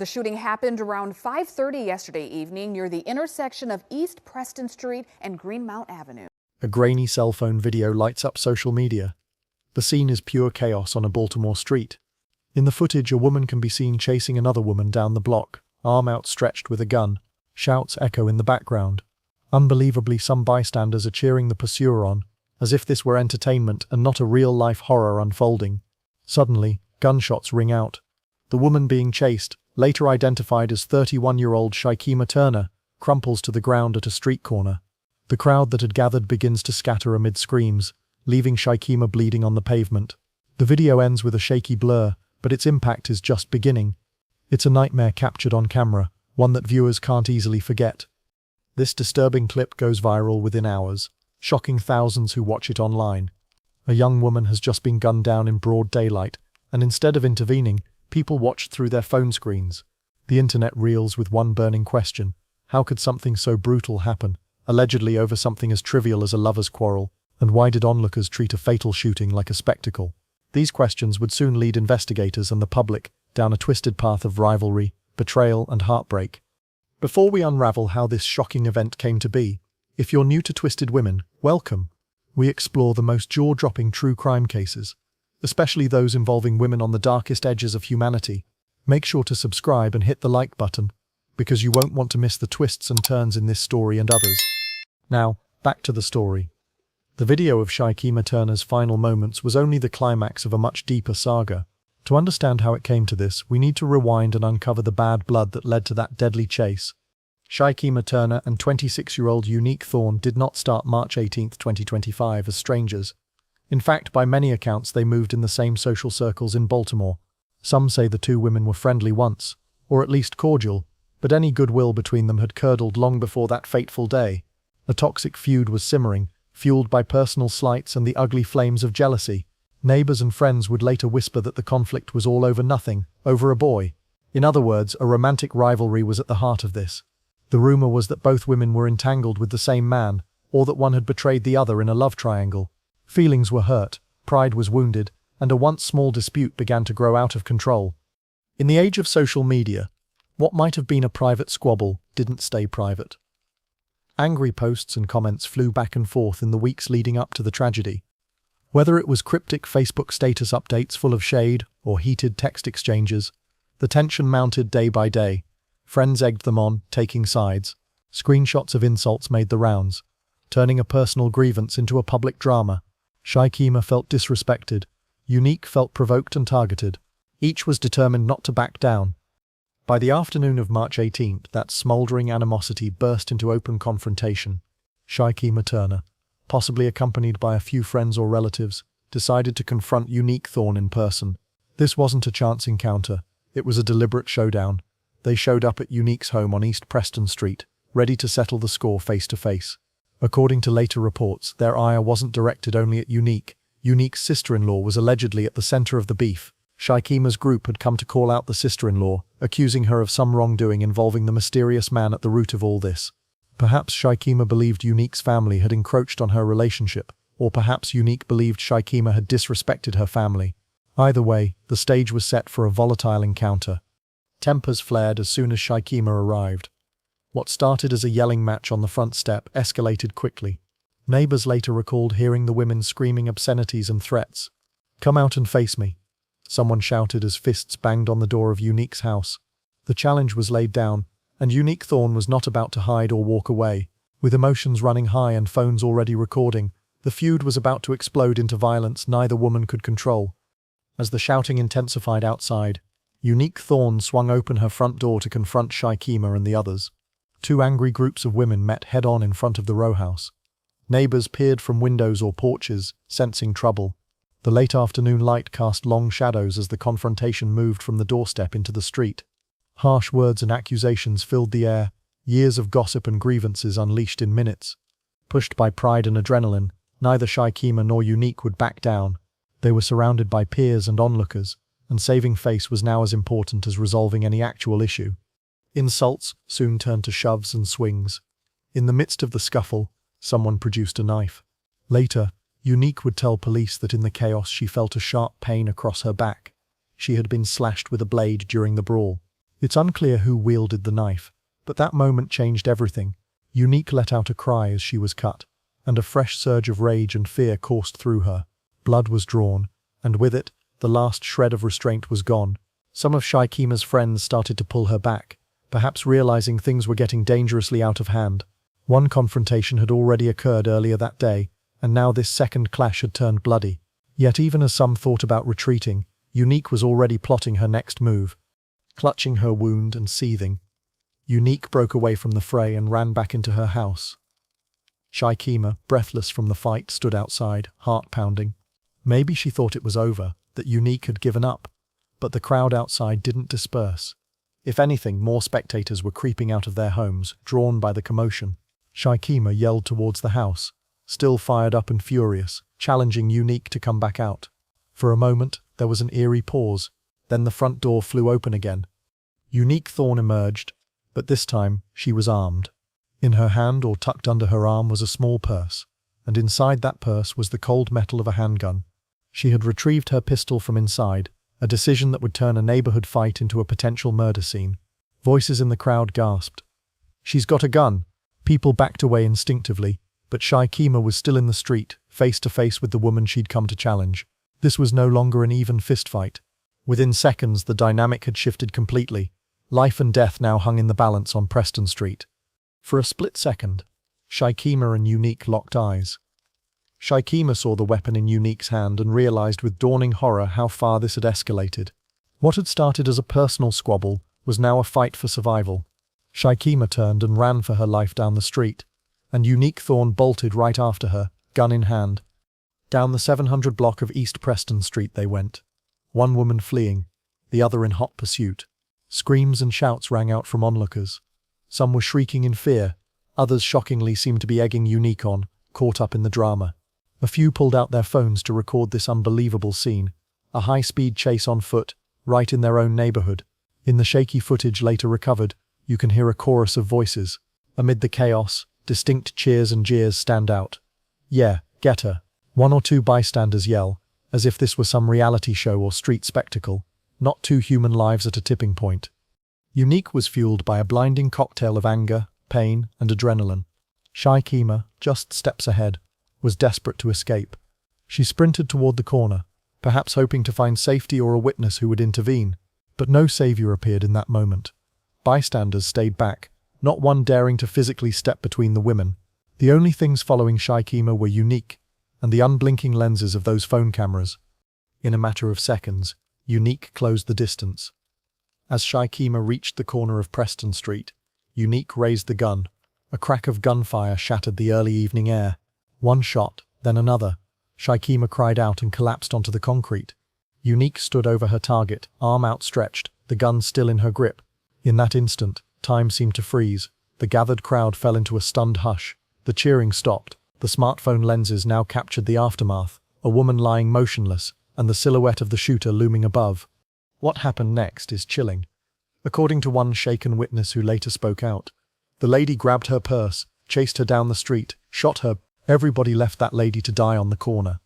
The shooting happened around 5:30 yesterday evening near the intersection of East Preston Street and Greenmount Avenue. A grainy cell phone video lights up social media. The scene is pure chaos on a Baltimore street. In the footage, a woman can be seen chasing another woman down the block, arm outstretched with a gun. Shouts echo in the background. Unbelievably, some bystanders are cheering the pursuer on, as if this were entertainment and not a real-life horror unfolding. Suddenly, gunshots ring out. The woman being chased, later identified as 31-year-old Shyikima Turner, crumples to the ground at a street corner. The crowd that had gathered begins to scatter amid screams, leaving Shyikima bleeding on the pavement. The video ends with a shaky blur, but its impact is just beginning. It's a nightmare captured on camera, one that viewers can't easily forget. This disturbing clip goes viral within hours, shocking thousands who watch it online. A young woman has just been gunned down in broad daylight, and instead of intervening, people watched through their phone screens. The internet reels with one burning question: how could something so brutal happen, allegedly over something as trivial as a lover's quarrel, and why did onlookers treat a fatal shooting like a spectacle? These questions would soon lead investigators and the public down a twisted path of rivalry, betrayal, and heartbreak. Before we unravel how this shocking event came to be, if you're new to Twisted Women, welcome. We explore the most jaw-dropping true crime cases, especially those involving women on the darkest edges of humanity. Make sure to subscribe and hit the like button, because you won't want to miss the twists and turns in this story and others. Now, back to the story. The video of Shyikima Turner's final moments was only the climax of a much deeper saga. To understand how it came to this, we need to rewind and uncover the bad blood that led to that deadly chase. Shyikima Turner and 26-year-old Unique Thorne did not start March 18, 2025 as strangers. In fact, by many accounts, they moved in the same social circles in Baltimore. Some say the two women were friendly once, or at least cordial, but any goodwill between them had curdled long before that fateful day. A toxic feud was simmering, fueled by personal slights and the ugly flames of jealousy. Neighbors and friends would later whisper that the conflict was all over nothing, over a boy. In other words, a romantic rivalry was at the heart of this. The rumor was that both women were entangled with the same man, or that one had betrayed the other in a love triangle. Feelings were hurt, pride was wounded, and a once small dispute began to grow out of control. In the age of social media, what might have been a private squabble didn't stay private. Angry posts and comments flew back and forth in the weeks leading up to the tragedy. Whether it was cryptic Facebook status updates full of shade or heated text exchanges, the tension mounted day by day. Friends egged them on, taking sides. Screenshots of insults made the rounds, turning a personal grievance into a public drama. Shyikima felt disrespected. Unique felt provoked and targeted. Each was determined not to back down. By the afternoon of March 18th, that smouldering animosity burst into open confrontation. Shyikima Turner, possibly accompanied by a few friends or relatives, decided to confront Unique Thorne in person. This wasn't a chance encounter, it was a deliberate showdown. They showed up at Unique's home on East Preston Street, ready to settle the score face to face. According to later reports, their ire wasn't directed only at Unique. Unique's sister-in-law was allegedly at the center of the beef. Shyikima's group had come to call out the sister-in-law, accusing her of some wrongdoing involving the mysterious man at the root of all this. Perhaps Shyikima believed Unique's family had encroached on her relationship, or perhaps Unique believed Shyikima had disrespected her family. Either way, the stage was set for a volatile encounter. Tempers flared as soon as Shyikima arrived. What started as a yelling match on the front step escalated quickly. Neighbors later recalled hearing the women screaming obscenities and threats. "Come out and face me," someone shouted as fists banged on the door of Unique's house. The challenge was laid down, and Unique Thorne was not about to hide or walk away. With emotions running high and phones already recording, the feud was about to explode into violence neither woman could control. As the shouting intensified outside, Unique Thorne swung open her front door to confront Shyikima and the others. Two angry groups of women met head-on in front of the row house. Neighbors peered from windows or porches, sensing trouble. The late afternoon light cast long shadows as the confrontation moved from the doorstep into the street. Harsh words and accusations filled the air, years of gossip and grievances unleashed in minutes. Pushed by pride and adrenaline, neither Shyikima nor Unique would back down. They were surrounded by peers and onlookers, and saving face was now as important as resolving any actual issue. Insults soon turned to shoves and swings. In the midst of the scuffle, someone produced a knife. Later, Unique would tell police that in the chaos she felt a sharp pain across her back. She had been slashed with a blade during the brawl. It's unclear who wielded the knife, but that moment changed everything. Unique let out a cry as she was cut, and a fresh surge of rage and fear coursed through her. Blood was drawn, and with it, the last shred of restraint was gone. Some of Shykima's friends started to pull her back, perhaps realizing things were getting dangerously out of hand. One confrontation had already occurred earlier that day, and now this second clash had turned bloody. Yet even as some thought about retreating, Unique was already plotting her next move. Clutching her wound and seething, Unique broke away from the fray and ran back into her house. Shykima, breathless from the fight, stood outside, heart pounding. Maybe she thought it was over, that Unique had given up, but the crowd outside didn't disperse. If anything, more spectators were creeping out of their homes, drawn by the commotion. Shykima yelled towards the house, still fired up and furious, challenging Unique to come back out. For a moment, there was an eerie pause, then the front door flew open again. Unique Thorn emerged, but this time she was armed. In her hand or tucked under her arm was a small purse, and inside that purse was the cold metal of a handgun. She had retrieved her pistol from inside, a decision that would turn a neighborhood fight into a potential murder scene. Voices in the crowd gasped. "She's got a gun!" People backed away instinctively, but Shykima was still in the street, face to face with the woman she'd come to challenge. This was no longer an even fistfight. Within seconds, the dynamic had shifted completely. Life and death now hung in the balance on Preston Street. For a split second, Shykima and Unique locked eyes. Shykima saw the weapon in Unique's hand and realized with dawning horror how far this had escalated. What had started as a personal squabble was now a fight for survival. Shyikima turned and ran for her life down the street, and Unique Thorn bolted right after her, gun in hand. Down the 700 block of East Preston Street they went, one woman fleeing, the other in hot pursuit. Screams and shouts rang out from onlookers. Some were shrieking in fear, others shockingly seemed to be egging Unique on, caught up in the drama. A few pulled out their phones to record this unbelievable scene, a high-speed chase on foot, right in their own neighborhood. In the shaky footage later recovered, you can hear a chorus of voices. Amid the chaos, distinct cheers and jeers stand out. "Yeah, get her." One or two bystanders yell, as if this were some reality show or street spectacle, not two human lives at a tipping point. Unique was fueled by a blinding cocktail of anger, pain, and adrenaline. Shykima, just steps ahead, was desperate to escape. She sprinted toward the corner, perhaps hoping to find safety or a witness who would intervene, but no savior appeared in that moment. Bystanders stayed back, not one daring to physically step between the women. The only things following Shykima were Unique, and the unblinking lenses of those phone cameras. In a matter of seconds, Unique closed the distance. As Shykima reached the corner of Preston Street, Unique raised the gun. A crack of gunfire shattered the early evening air. One shot, then another. Shykima cried out and collapsed onto the concrete. Unique stood over her target, arm outstretched, the gun still in her grip. In that instant, time seemed to freeze. The gathered crowd fell into a stunned hush. The cheering stopped. The smartphone lenses now captured the aftermath, a woman lying motionless, and the silhouette of the shooter looming above. What happened next is chilling. According to one shaken witness who later spoke out, the lady grabbed her purse, chased her down the street, shot her. Everybody left that lady to die on the corner.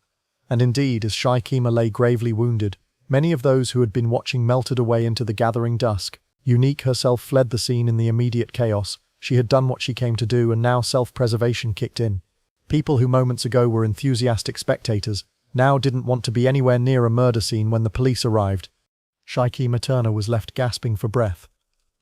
And indeed, as Shykima lay gravely wounded, many of those who had been watching melted away into the gathering dusk. Unique herself fled the scene in the immediate chaos. She had done what she came to do, and now self-preservation kicked in. People who moments ago were enthusiastic spectators now didn't want to be anywhere near a murder scene when the police arrived. Shyikima Turner was left gasping for breath,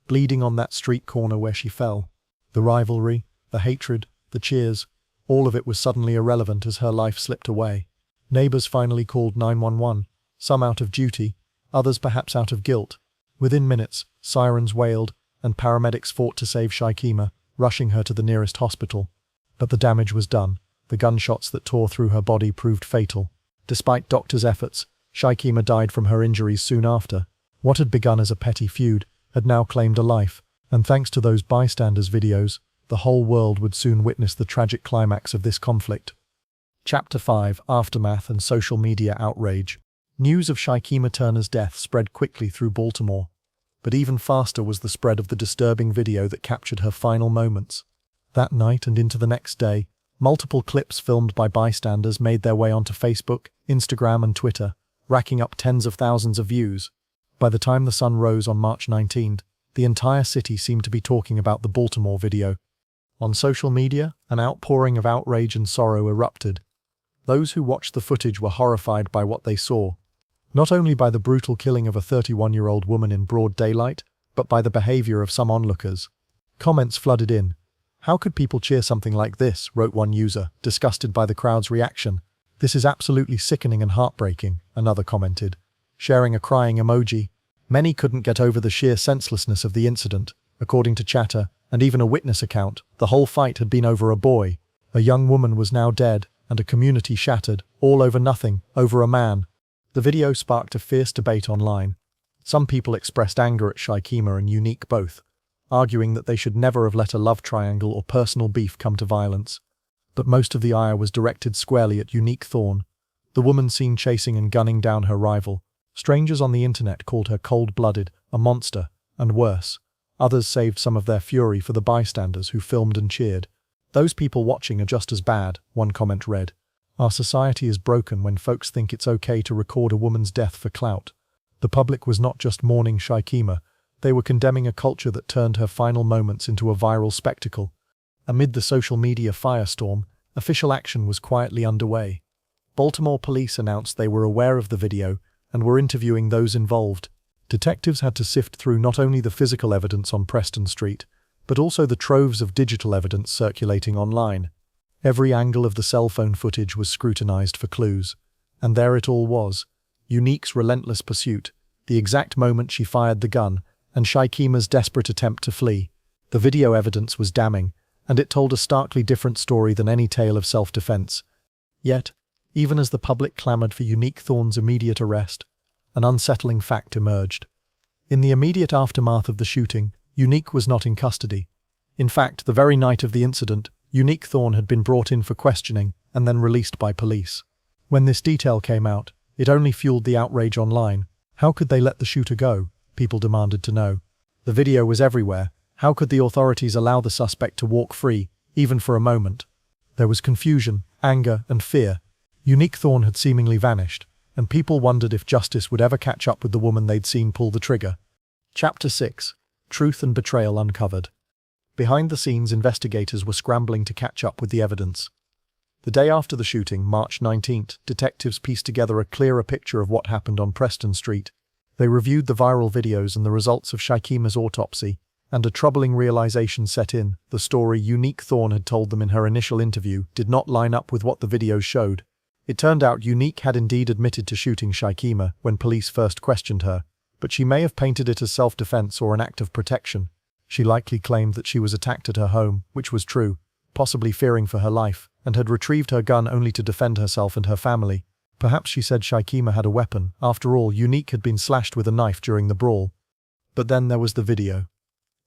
bleeding on that street corner where she fell. The rivalry, the hatred, the cheers, all of it was suddenly irrelevant as her life slipped away. Neighbors finally called 911, some out of duty, others perhaps out of guilt. Within minutes, sirens wailed, and paramedics fought to save Shykima, rushing her to the nearest hospital. But the damage was done. The gunshots that tore through her body proved fatal. Despite doctors' efforts, Shykima died from her injuries soon after. What had begun as a petty feud had now claimed a life, and thanks to those bystanders' videos, the whole world would soon witness the tragic climax of this conflict. Chapter 5: Aftermath and Social Media Outrage. News of Shyikima Turner's death spread quickly through Baltimore, but even faster was the spread of the disturbing video that captured her final moments. That night and into the next day, multiple clips filmed by bystanders made their way onto Facebook, Instagram, and Twitter, racking up tens of thousands of views. By the time the sun rose on March 19th, The entire city seemed to be talking about the Baltimore video. On social media, an outpouring of outrage and sorrow erupted. Those who watched the footage were horrified by what they saw, not only by the brutal killing of a 31-year-old woman in broad daylight, but by the behavior of some onlookers. Comments flooded in. "How could people cheer something like this?" wrote one user, disgusted by the crowd's reaction. "This is absolutely sickening and heartbreaking," another commented, sharing a crying emoji. Many couldn't get over the sheer senselessness of the incident. According to Chatter, and even a witness account, the whole fight had been over a boy. A young woman was now dead, and a community shattered, all over nothing, over a man. The video sparked a fierce debate online. Some people expressed anger at Shyikima and Unique both, arguing that they should never have let a love triangle or personal beef come to violence. But most of the ire was directed squarely at Unique Thorne, the woman seen chasing and gunning down her rival. Strangers on the internet called her cold-blooded, a monster, and worse. Others saved some of their fury for the bystanders who filmed and cheered. "Those people watching are just as bad," one comment read. "Our society is broken when folks think it's okay to record a woman's death for clout." The public was not just mourning Shyikima, they were condemning a culture that turned her final moments into a viral spectacle. Amid the social media firestorm, official action was quietly underway. Baltimore police announced they were aware of the video and were interviewing those involved. Detectives had to sift through not only the physical evidence on Preston Street, but also the troves of digital evidence circulating online. Every angle of the cell phone footage was scrutinized for clues. And there it all was. Unique's relentless pursuit, the exact moment she fired the gun, and Shykima's desperate attempt to flee. The video evidence was damning, and it told a starkly different story than any tale of self-defense. Yet, even as the public clamored for Unique Thorne's immediate arrest, an unsettling fact emerged. In the immediate aftermath of the shooting, Unique was not in custody. In fact, the very night of the incident, Unique Thorne had been brought in for questioning and then released by police. When this detail came out, it only fueled the outrage online. How could they let the shooter go? People demanded to know. The video was everywhere. How could the authorities allow the suspect to walk free, even for a moment? There was confusion, anger, and fear. Unique Thorne had seemingly vanished, and people wondered if justice would ever catch up with the woman they'd seen pull the trigger. Chapter 6. Truth and Betrayal Uncovered. Behind the scenes, investigators were scrambling to catch up with the evidence. The day after the shooting, March 19th, detectives pieced together a clearer picture of what happened on Preston Street. They reviewed the viral videos and the results of Shykima's autopsy, and a troubling realization set in. The story Unique Thorne had told them in her initial interview did not line up with what the videos showed. It turned out Unique had indeed admitted to shooting Shyikima when police first questioned her, but she may have painted it as self-defense or an act of protection. She likely claimed that she was attacked at her home, which was true, possibly fearing for her life, and had retrieved her gun only to defend herself and her family. Perhaps she said Shyikima had a weapon. After all, Unique had been slashed with a knife during the brawl. But then there was the video.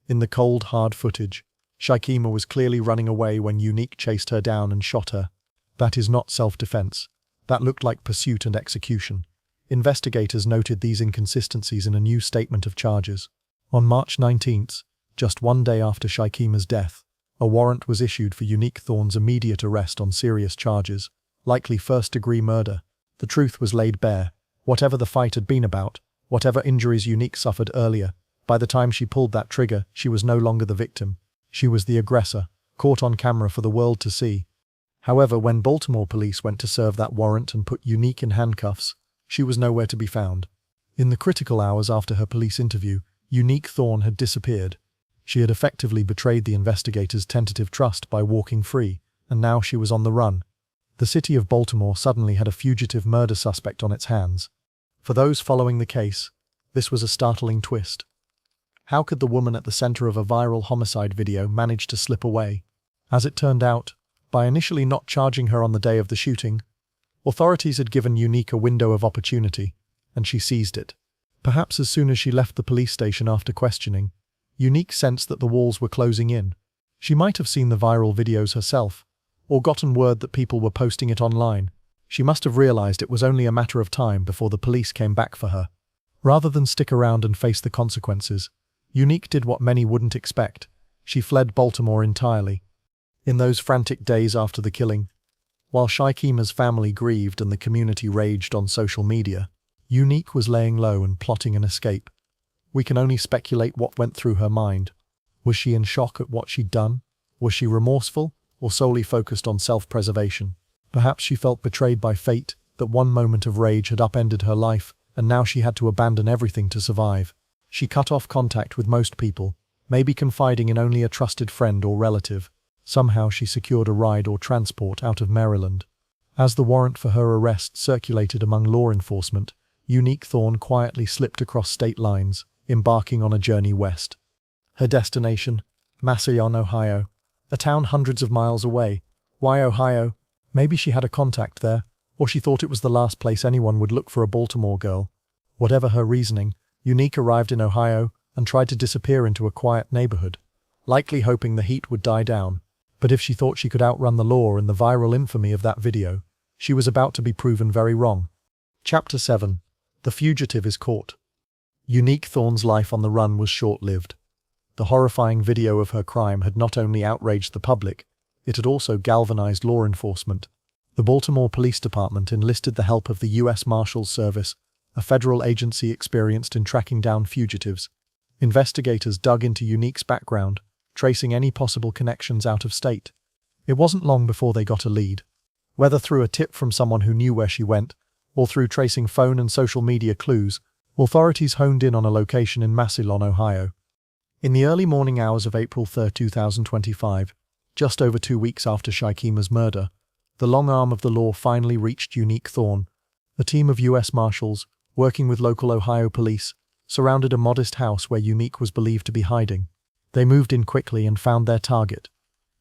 In the cold, hard footage, Shyikima was clearly running away when Unique chased her down and shot her. That is not self-defense. That looked like pursuit and execution. Investigators noted these inconsistencies in a new statement of charges. On March 19th, just one day after Shykima's death, a warrant was issued for Unique Thorne's immediate arrest on serious charges, likely first-degree murder. The truth was laid bare. Whatever the fight had been about, whatever injuries Unique suffered earlier, by the time she pulled that trigger, she was no longer the victim. She was the aggressor, caught on camera for the world to see. However, when Baltimore police went to serve that warrant and put Unique in handcuffs, she was nowhere to be found. In the critical hours after her police interview, Unique Thorne had disappeared. She had effectively betrayed the investigators' tentative trust by walking free, and now she was on the run. The city of Baltimore suddenly had a fugitive murder suspect on its hands. For those following the case, this was a startling twist. How could the woman at the center of a viral homicide video manage to slip away? As it turned out, by initially not charging her on the day of the shooting, authorities had given Unique a window of opportunity, and she seized it. Perhaps as soon as she left the police station after questioning, Unique sensed that the walls were closing in. She might have seen the viral videos herself, or gotten word that people were posting it online. She must have realized it was only a matter of time before the police came back for her. Rather than stick around and face the consequences, Unique did what many wouldn't expect. She fled Baltimore entirely. In those frantic days after the killing, while Shykima's family grieved and the community raged on social media, Unique was laying low and plotting an escape. We can only speculate what went through her mind. Was she in shock at what she'd done? Was she remorseful, or solely focused on self-preservation? Perhaps she felt betrayed by fate, that one moment of rage had upended her life, and now she had to abandon everything to survive. She cut off contact with most people, maybe confiding in only a trusted friend or relative. Somehow she secured a ride or transport out of Maryland. As the warrant for her arrest circulated among law enforcement, Unique Thorne quietly slipped across state lines, embarking on a journey west. Her destination? Massillon, Ohio, a town hundreds of miles away. Why Ohio? Maybe she had a contact there, or she thought it was the last place anyone would look for a Baltimore girl. Whatever her reasoning, Unique arrived in Ohio and tried to disappear into a quiet neighborhood, likely hoping the heat would die down. But if she thought she could outrun the law and the viral infamy of that video, she was about to be proven very wrong. Chapter 7. The Fugitive is Caught. Unique Thorne's life on the run was short-lived. The horrifying video of her crime had not only outraged the public, it had also galvanized law enforcement. The Baltimore Police Department enlisted the help of the U.S. Marshals Service, a federal agency experienced in tracking down fugitives. Investigators dug into Unique's background, tracing any possible connections out of state. It wasn't long before they got a lead. Whether through a tip from someone who knew where she went, or through tracing phone and social media clues, authorities honed in on a location in Massillon, Ohio. In the early morning hours of April 3, 2025, just over 2 weeks after Shykima's murder, the long arm of the law finally reached Unique Thorne. A team of U.S. Marshals, working with local Ohio police, surrounded a modest house where Unique was believed to be hiding. They moved in quickly and found their target.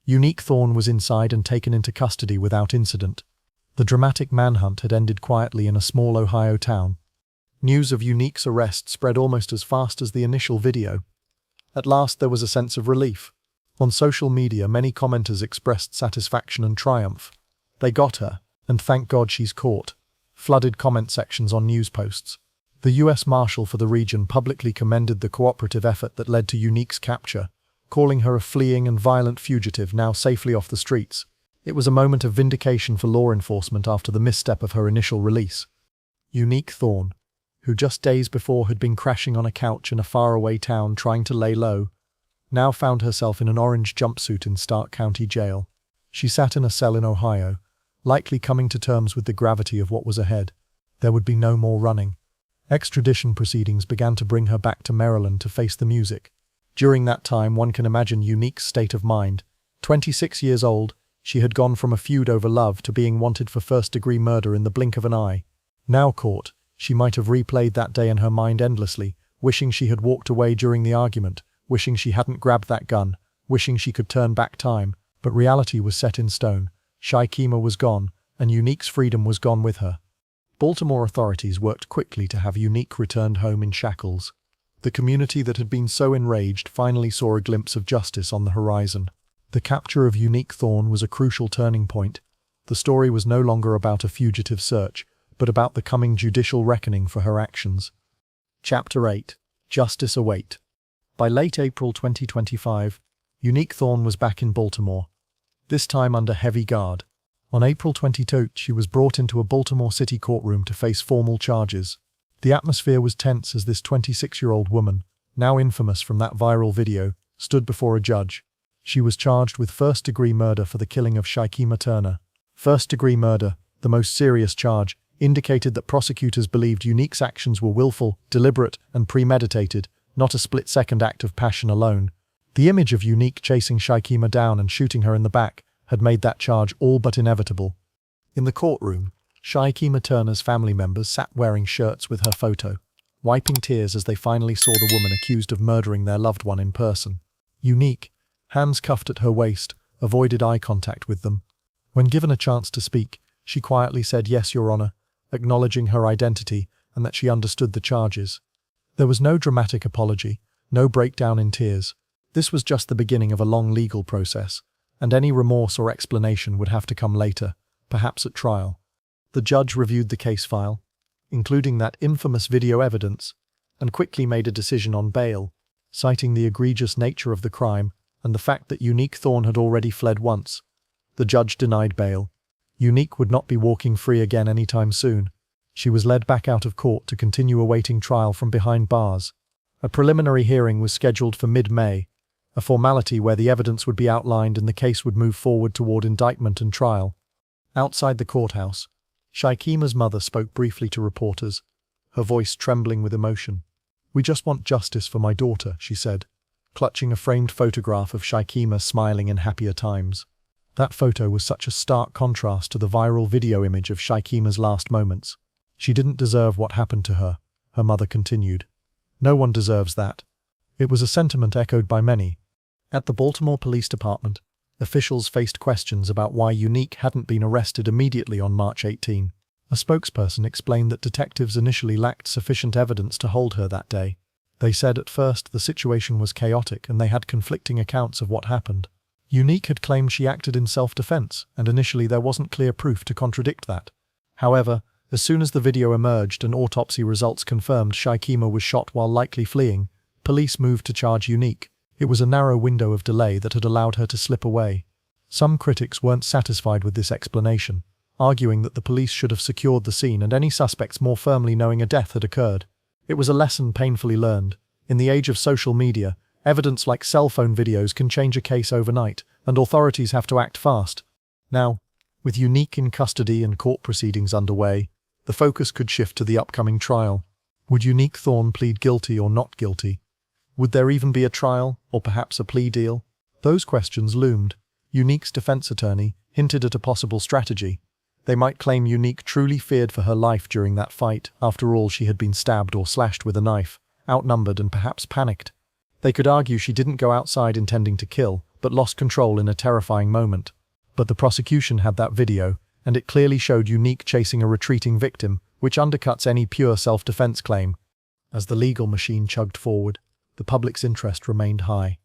Unique Thorne was inside and taken into custody without incident. The dramatic manhunt had ended quietly in a small Ohio town. News of Unique's arrest spread almost as fast as the initial video. At last there was a sense of relief. On social media, many commenters expressed satisfaction and triumph. They got her, and thank God she's caught. Flooded comment sections on news posts. The U.S. Marshal for the region publicly commended the cooperative effort that led to Unique's capture, calling her a fleeing and violent fugitive now safely off the streets. It was a moment of vindication for law enforcement after the misstep of her initial release. Unique Thorne, who just days before had been crashing on a couch in a faraway town trying to lay low, now found herself in an orange jumpsuit in Stark County Jail. She sat in a cell in Ohio, likely coming to terms with the gravity of what was ahead. There would be no more running. Extradition proceedings began to bring her back to Maryland to face the music. During that time, one can imagine Unique's state of mind. 26 years old, she had gone from a feud over love to being wanted for first-degree murder in the blink of an eye. Now caught, she might have replayed that day in her mind endlessly, wishing she had walked away during the argument, wishing she hadn't grabbed that gun, wishing she could turn back time. But reality was set in stone. Shykima was gone, and Unique's freedom was gone with her. Baltimore authorities worked quickly to have Unique returned home in shackles. The community that had been so enraged finally saw a glimpse of justice on the horizon. The capture of Unique Thorne was a crucial turning point. The story was no longer about a fugitive search, but about the coming judicial reckoning for her actions. Chapter 8. Justice Await. By late April 2025, Unique Thorne was back in Baltimore, this time under heavy guard. On April 22, she was brought into a Baltimore City courtroom to face formal charges. The atmosphere was tense as this 26-year-old woman, now infamous from that viral video, stood before a judge. She was charged with first-degree murder for the killing of Shyikima Turner. First-degree murder, the most serious charge, indicated that prosecutors believed Unique's actions were willful, deliberate, and premeditated, not a split-second act of passion alone. The image of Unique chasing Shyikima down and shooting her in the back had made that charge all but inevitable. In the courtroom, Shyikima Turner's family members sat wearing shirts with her photo, wiping tears as they finally saw the woman accused of murdering their loved one in person. Unique, hands cuffed at her waist, avoided eye contact with them. When given a chance to speak, she quietly said, "Yes, Your Honor," acknowledging her identity and that she understood the charges. There was no dramatic apology, no breakdown in tears. This was just the beginning of a long legal process, and any remorse or explanation would have to come later, perhaps at trial. The judge reviewed the case file, including that infamous video evidence, and quickly made a decision on bail, citing the egregious nature of the crime and the fact that Unique Thorne had already fled once. The judge denied bail. Unique would not be walking free again anytime soon. She was led back out of court to continue awaiting trial from behind bars. A preliminary hearing was scheduled for mid-May, a formality where the evidence would be outlined and the case would move forward toward indictment and trial. Outside the courthouse, Shykima's mother spoke briefly to reporters, her voice trembling with emotion. "We just want justice for my daughter," she said, clutching a framed photograph of Shykima smiling in happier times. That photo was such a stark contrast to the viral video image of Shykima's last moments. "She didn't deserve what happened to her," her mother continued. "No one deserves that." It was a sentiment echoed by many. At the Baltimore Police Department, officials faced questions about why Unique hadn't been arrested immediately on March 18. A spokesperson explained that detectives initially lacked sufficient evidence to hold her that day. They said at first the situation was chaotic and they had conflicting accounts of what happened. Unique had claimed she acted in self-defense, and initially there wasn't clear proof to contradict that. However, as soon as the video emerged and autopsy results confirmed Shykima was shot while likely fleeing, police moved to charge Unique. It was a narrow window of delay that had allowed her to slip away. Some critics weren't satisfied with this explanation, arguing that the police should have secured the scene and any suspects more firmly knowing a death had occurred. It was a lesson painfully learned. In the age of social media, evidence like cell phone videos can change a case overnight, and authorities have to act fast. Now, with Unique in custody and court proceedings underway, the focus could shift to the upcoming trial. Would Unique Thorne plead guilty or not guilty? Would there even be a trial, or perhaps a plea deal? Those questions loomed. Unique's defense attorney hinted at a possible strategy. They might claim Unique truly feared for her life during that fight. After all, she had been stabbed or slashed with a knife, outnumbered and perhaps panicked. They could argue she didn't go outside intending to kill, but lost control in a terrifying moment. But the prosecution had that video, and it clearly showed Unique chasing a retreating victim, which undercuts any pure self-defense claim. As the legal machine chugged forward, the public's interest remained high.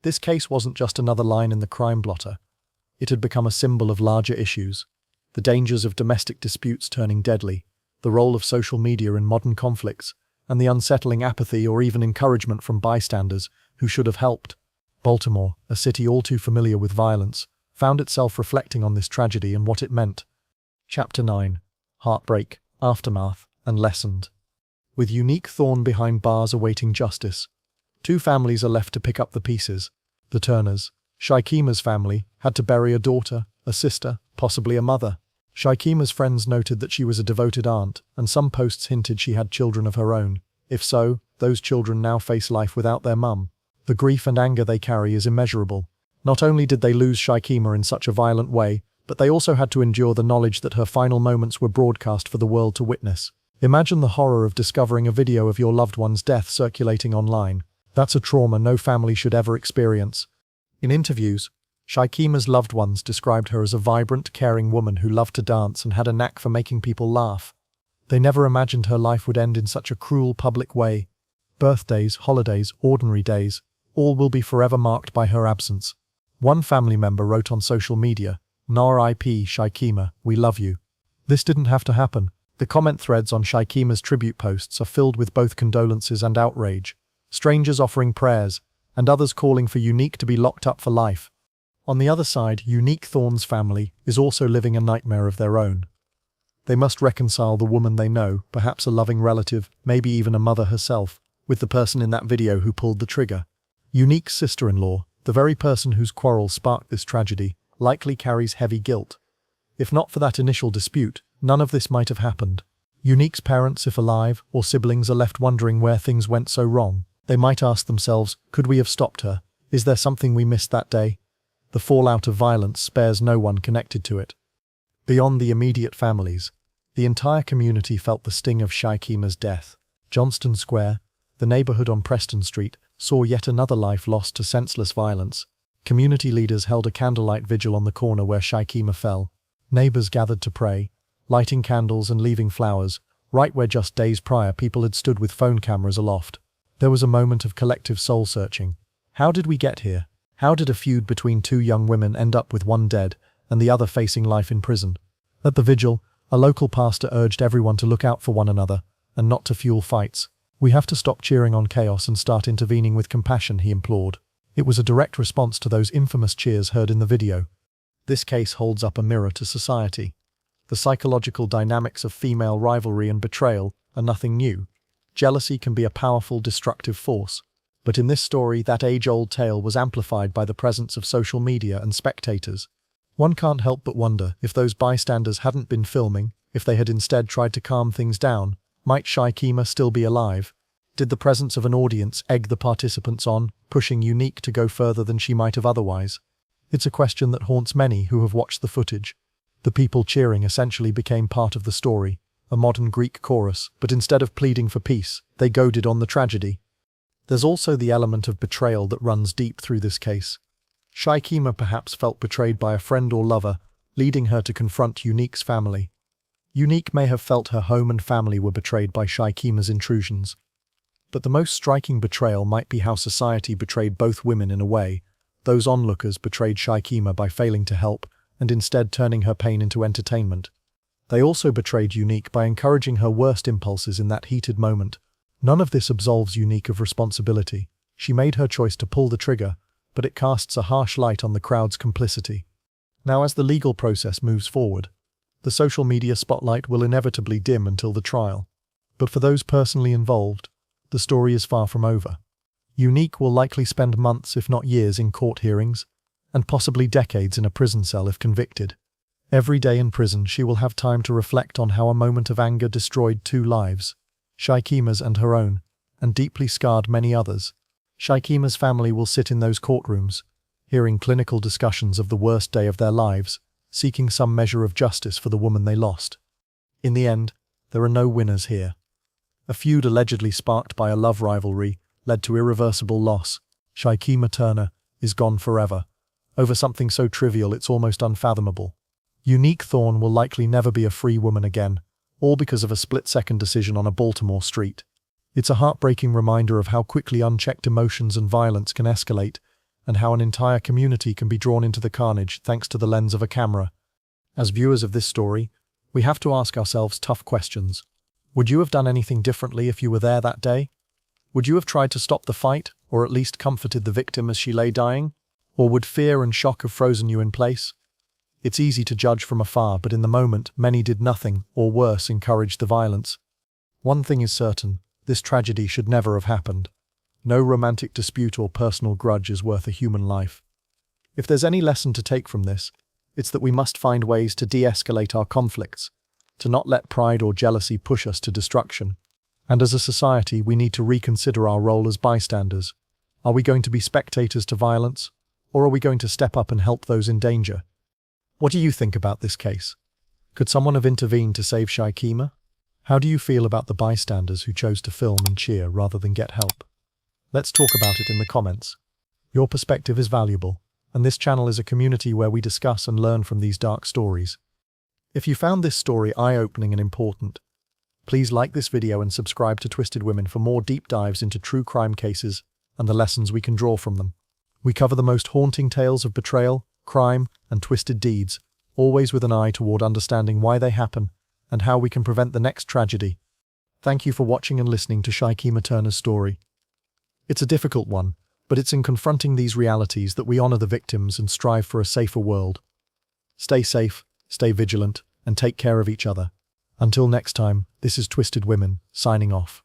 This case wasn't just another line in the crime blotter. It had become a symbol of larger issues. The dangers of domestic disputes turning deadly, the role of social media in modern conflicts, and the unsettling apathy or even encouragement from bystanders who should have helped. Baltimore, a city all too familiar with violence, found itself reflecting on this tragedy and what it meant. Chapter 9. Heartbreak, Aftermath, and Lessened. With Unique Thorne behind bars awaiting justice, two families are left to pick up the pieces. The Turners, Shykima's family, had to bury a daughter, a sister, possibly a mother. Shykima's friends noted that she was a devoted aunt, and some posts hinted she had children of her own. If so, those children now face life without their mum. The grief and anger they carry is immeasurable. Not only did they lose Shykima in such a violent way, but they also had to endure the knowledge that her final moments were broadcast for the world to witness. Imagine the horror of discovering a video of your loved one's death circulating online. That's a trauma no family should ever experience. In interviews, Shykima's loved ones described her as a vibrant, caring woman who loved to dance and had a knack for making people laugh. They never imagined her life would end in such a cruel public way. Birthdays, holidays, ordinary days, all will be forever marked by her absence. One family member wrote on social media, "R.I.P. Shykima, we love you." This didn't have to happen. The comment threads on Shykima's tribute posts are filled with both condolences and outrage. Strangers offering prayers, and others calling for Unique to be locked up for life. On the other side, Unique Thorne's family is also living a nightmare of their own. They must reconcile the woman they know, perhaps a loving relative, maybe even a mother herself, with the person in that video who pulled the trigger. Unique's sister-in-law, the very person whose quarrel sparked this tragedy, likely carries heavy guilt. If not for that initial dispute, none of this might have happened. Unique's parents, if alive, or siblings are left wondering where things went so wrong. They might ask themselves, could we have stopped her? Is there something we missed that day? The fallout of violence spares no one connected to it. Beyond the immediate families, the entire community felt the sting of Shykima's death. Johnston Square, the neighborhood on Preston Street, saw yet another life lost to senseless violence. Community leaders held a candlelight vigil on the corner where Shykima fell. Neighbors gathered to pray, lighting candles and leaving flowers, right where just days prior people had stood with phone cameras aloft. There was a moment of collective soul-searching. How did we get here? How did a feud between two young women end up with one dead and the other facing life in prison? At the vigil, a local pastor urged everyone to look out for one another and not to fuel fights. "We have to stop cheering on chaos and start intervening with compassion," he implored. It was a direct response to those infamous cheers heard in the video. This case holds up a mirror to society. The psychological dynamics of female rivalry and betrayal are nothing new. Jealousy can be a powerful, destructive force. But in this story, that age-old tale was amplified by the presence of social media and spectators. One can't help but wonder if those bystanders hadn't been filming, if they had instead tried to calm things down, might Shyikima still be alive? Did the presence of an audience egg the participants on, pushing Unique to go further than she might have otherwise? It's a question that haunts many who have watched the footage. The people cheering essentially became part of the story, a modern Greek chorus, but instead of pleading for peace, they goaded on the tragedy. There's also the element of betrayal that runs deep through this case. Shyikima perhaps felt betrayed by a friend or lover, leading her to confront Unique's family. Unique may have felt her home and family were betrayed by Shyikima's intrusions. But the most striking betrayal might be how society betrayed both women in a way. Those onlookers betrayed Shyikima by failing to help, and instead turning her pain into entertainment. They also betrayed Unique by encouraging her worst impulses in that heated moment. None of this absolves Unique of responsibility. She made her choice to pull the trigger, but it casts a harsh light on the crowd's complicity. Now, as the legal process moves forward, the social media spotlight will inevitably dim until the trial. But for those personally involved, the story is far from over. Unique will likely spend months, if not years, in court hearings, and possibly decades in a prison cell if convicted. Every day in prison, she will have time to reflect on how a moment of anger destroyed 2 lives, Shyikima's and her own, and deeply scarred many others. Shyikima's family will sit in those courtrooms, hearing clinical discussions of the worst day of their lives, seeking some measure of justice for the woman they lost. In the end, there are no winners here. A feud allegedly sparked by a love rivalry led to irreversible loss. Shyikima Turner is gone forever, over something so trivial it's almost unfathomable. Unique Thorne will likely never be a free woman again, all because of a split-second decision on a Baltimore street. It's a heartbreaking reminder of how quickly unchecked emotions and violence can escalate, and how an entire community can be drawn into the carnage thanks to the lens of a camera. As viewers of this story, we have to ask ourselves tough questions. Would you have done anything differently if you were there that day? Would you have tried to stop the fight, or at least comforted the victim as she lay dying? Or would fear and shock have frozen you in place? It's easy to judge from afar, but in the moment, many did nothing, or worse, encouraged the violence. One thing is certain, this tragedy should never have happened. No romantic dispute or personal grudge is worth a human life. If there's any lesson to take from this, it's that we must find ways to de-escalate our conflicts, to not let pride or jealousy push us to destruction. And as a society, we need to reconsider our role as bystanders. Are we going to be spectators to violence, or are we going to step up and help those in danger? What do you think about this case? Could someone have intervened to save Shyikima? How do you feel about the bystanders who chose to film and cheer rather than get help? Let's talk about it in the comments. Your perspective is valuable, and this channel is a community where we discuss and learn from these dark stories. If you found this story eye-opening and important, please like this video and subscribe to Twisted Women for more deep dives into true crime cases and the lessons we can draw from them. We cover the most haunting tales of betrayal, crime, and twisted deeds, always with an eye toward understanding why they happen and how we can prevent the next tragedy. Thank you for watching and listening to Shyikima Turner's story. It's a difficult one, but it's in confronting these realities that we honor the victims and strive for a safer world. Stay safe, stay vigilant, and take care of each other. Until next time, this is Twisted Women, signing off.